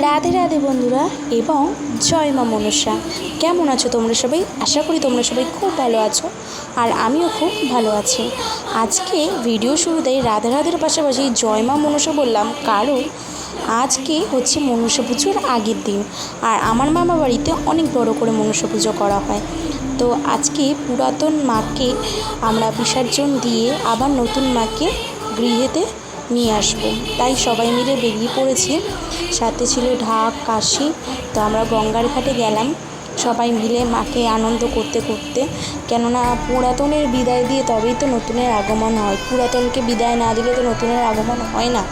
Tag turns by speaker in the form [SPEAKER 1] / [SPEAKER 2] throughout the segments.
[SPEAKER 1] রাধে রাধে বন্ধুরা এবং জয় মা মনসা। কেমন আছো তোমরা সবাই? আশা করি তোমরা সবাই খুব ভালো আছো, আর আমিও খুব ভালো আছি। আজকে ভিডিও শুরুতেই রাধে রাধের পাশাপাশি জয় মা মনসা বললাম, কারণ আজকে হচ্ছে মনসা পুজোর আগের দিন, আর আমার মামা বাড়িতে অনেক বড় করে মনসা পুজো করা হয়। তো আজকে পুরাতন মাকে আমরা বিসর্জন দিয়ে আবার নতুন মাকে গৃহেতে নিয়ে আসবো, তাই সবাই মিলে বেরিয়ে পড়েছি। সাথে ছিল ঢাক, কাশি। তো আমরা গঙ্গার ঘাটে গেলাম সবাই মিলে মাকে আনন্দ করতে করতে, কেননা পুরাতনের বিদায় দিয়ে তবেই তো নতুনের আগমন হয়। পুরাতনকে বিদায় না দিলে তো নতুনের আগমন হয় না।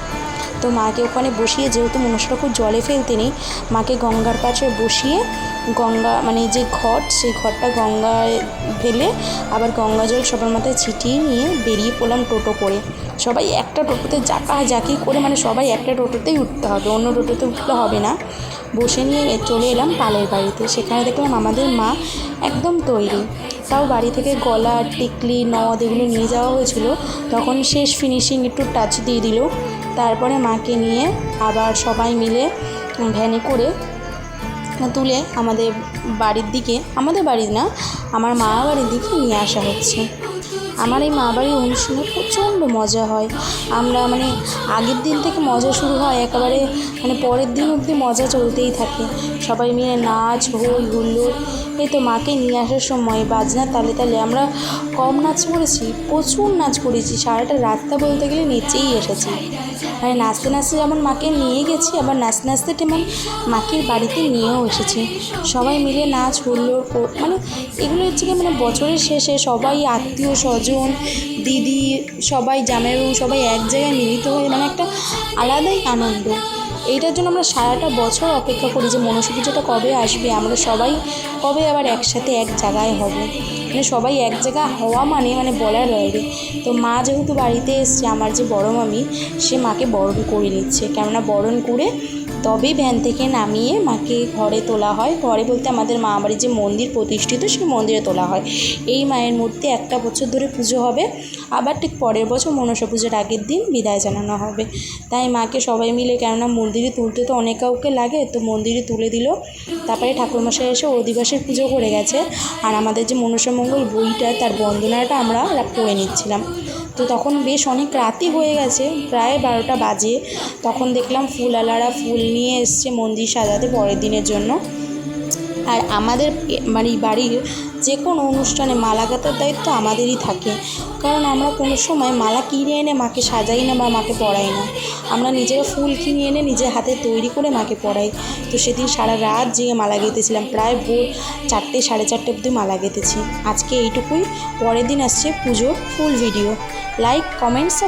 [SPEAKER 1] তো মাকে ওখানে বসিয়ে, যেহেতু মনসাটা খুব জলে ফেলতে নেই, মাকে গঙ্গার পাশে বসিয়ে গঙ্গা মানে যে ঘট, সেই ঘটটা গঙ্গায় ফেলে আবার গঙ্গা জল সবার মাথায় ছিটিয়ে নিয়ে বেরিয়ে পড়লাম টোটো করে। সবাই একটা টোটোতে জাঁকি করে, মানে সবাই একটা টোটোতেই উঠতে হবে, অন্য টোটোতে উঠলে হবে না। বসে নিয়ে চলে এলাম পালের বাড়িতে। সেখানে দেখলাম আমাদের মা একদম তৈরি, তাও বাড়ি থেকে গলা, টিকলি, নদ এগুলো নিয়ে যাওয়া হয়েছিল। তখন শেষ ফিনিশিং একটু টাচ দিয়ে দিল। তারপরে মাকে নিয়ে আবার সবাই মিলে ভ্যানে করে তুলে আমাদের বাড়ির দিকে, আমাদের বাড়ি না, আমার মা বাড়ির দিকে নিয়ে আসা হচ্ছে। আমার এই মা বাড়ির অনুষ্ঠানে প্রচণ্ড মজা হয়। আমরা মানে আগের দিন থেকে মজা শুরু হয়, একেবারে মানে পরের দিন অবধি মজা চলতেই থাকে। সবাই মিলে নাচ, হই হুল্লোড়। এই তো মাকে নিয়ে আসার সময় বাজনা তালে তালে আমরা কম নাচ করেছি, প্রচুর নাচ করেছি। সারাটা রাতটা বলতে গেলে নেচেই এসেছি। মানে নাচতে নাচতে যেমন মাকে নিয়ে গেছি, আবার নাচতে নাচতে তেমন মাকের বাড়িতে নিয়েও এসেছি। সবাই মিলে নাচ হুল্লোড়, মানে এগুলো হচ্ছে কি, মানে বছরের শেষে সবাই আত্মীয় স্বজন, দিদি, সবাই জামাইবাবু সবাই এক জায়গায় মিলিত হয়ে মানে একটা আলাদাই আনন্দ। এইটার জন্য আমরা সারাটা বছর অপেক্ষা করি যে মনসা পুজোটা কবে আসবে, আমরা সবাই কবে আবার একসাথে এক জায়গায় হব। মানে সবাই এক জায়গায় হওয়া মানে বলার বাইরে। তো মা যেহেতু বাড়িতে এসছে, আমার যে বড় মামি, সে মাকে বরণ করে নিচ্ছে, কেননা বরণ করে তবেই ভ্যান থেকে নামিয়ে মাকে ঘরে তোলা হয়। ঘরে বলতে আমাদের মা বাড়ির যে মন্দির প্রতিষ্ঠিত, সেই মন্দিরে তোলা হয়। এই মায়ের মূর্তি একটা বছর ধরে পুজো হবে, আবার ঠিক পরের বছর মনসা পুজোর আগের দিন বিদায় জানানো হবে। তাই মাকে সবাই মিলে, কেননা মন্দিরে তুলতে তো অনেক কাউকে লাগে, তো মন্দিরে তুলে দিল। তারপরে ঠাকুরমশাই এসে অধিবাসের পুজো করে গেছে, আর আমাদের যে মনসা মঙ্গল বইটা, তার বন্দনাটা আমরা পড়ে নিচ্ছিলাম। তো তখন বেশ অনেক রাতই হয়ে গেছে, প্রায় 12টা বাজে। তখন দেখলাম ফুলওয়ালারা ফুল নিয়ে এসছে মন্দির সাজাতে পরের দিনের জন্য। আর আমাদের মানে বাড়ির যে কোনো অনুষ্ঠানে মালা গাঁথার দায়িত্ব আমাদেরই থাকে, কারণ আমরা কোনো সময় মালা কিনে এনে মাকে সাজাই না বা মাকে পরাই না। আমরা নিজেরা ফুল কিনে এনে নিজের হাতে তৈরি করে মাকে পরাই। তো সেদিন সারা রাত জেগে মালা গেঁথেছিলাম, প্রায় ভোর 4টে 4:30 অবধি মালা গেঁথেছি। আজকে এইটুকুই, পরের দিন আসছে পুজোর ফুল ভিডিও। Like, comments.